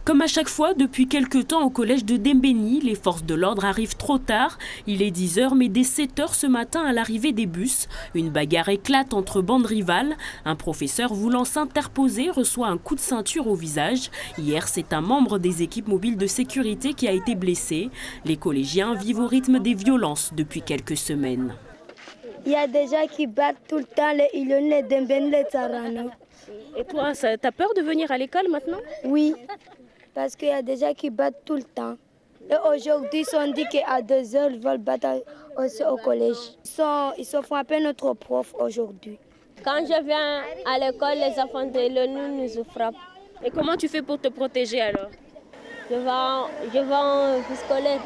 Comme à chaque fois, depuis quelque temps au collège de Dembéni, les forces de l'ordre arrivent trop tard. Il est 10 h, mais dès 7 h ce matin à l'arrivée des bus, une bagarre éclate entre bandes rivales. Un professeur voulant s'interposer reçoit un coup de ceinture au visage. Hier, c'est un membre des équipes mobiles de sécurité qui a été blessé. Les collégiens vivent au rythme des violences depuis quelques semaines. Il y a des gens qui battent tout le temps les Iloni, les Dembéni, les Tsarano. Et toi, t'as peur de venir à l'école maintenant? Oui. Parce qu'il y a des gens qui battent tout le temps. Et aujourd'hui, ils sont dit qu'à 2 h, ils veulent battre aussi au collège. Ils se font appeler notre prof aujourd'hui. Quand je viens à l'école, les enfants de l'ONU nous frappent. Et comment tu fais pour te protéger alors? Je vais en vie scolaire.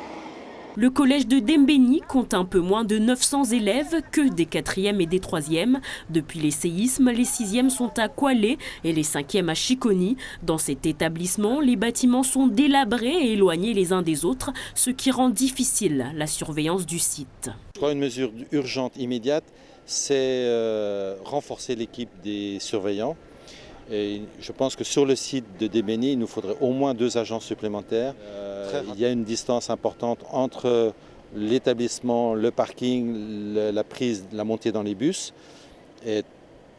Le collège de Dembéni compte un peu moins de 900 élèves, que des 4e et des 3e. Depuis les séismes, les 6e sont à Kwalé et les 5e à Chikoni. Dans cet établissement, les bâtiments sont délabrés et éloignés les uns des autres, ce qui rend difficile la surveillance du site. Je crois une mesure urgente, immédiate, c'est renforcer l'équipe des surveillants. Et je pense que sur le site de Dembéni, il nous faudrait au moins 2 agents supplémentaires. Il y a une distance importante entre l'établissement, le parking, la montée dans les bus. Et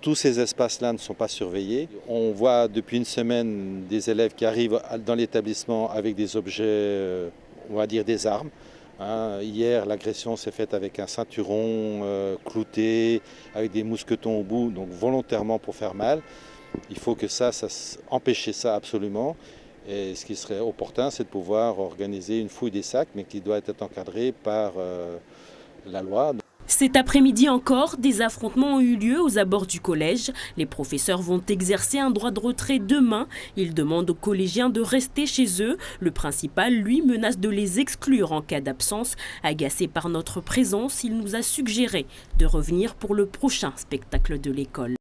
tous ces espaces-là ne sont pas surveillés. On voit depuis une semaine des élèves qui arrivent dans l'établissement avec des objets, on va dire des armes. Hier, l'agression s'est faite avec un ceinturon clouté, avec des mousquetons au bout, donc volontairement pour faire mal. Il faut que empêcher ça absolument. Et ce qui serait opportun, c'est de pouvoir organiser une fouille des sacs, mais qui doit être encadrée par la loi. Cet après-midi encore, des affrontements ont eu lieu aux abords du collège. Les professeurs vont exercer un droit de retrait demain. Ils demandent aux collégiens de rester chez eux. Le principal, lui, menace de les exclure en cas d'absence. Agacé par notre présence, il nous a suggéré de revenir pour le prochain spectacle de l'école.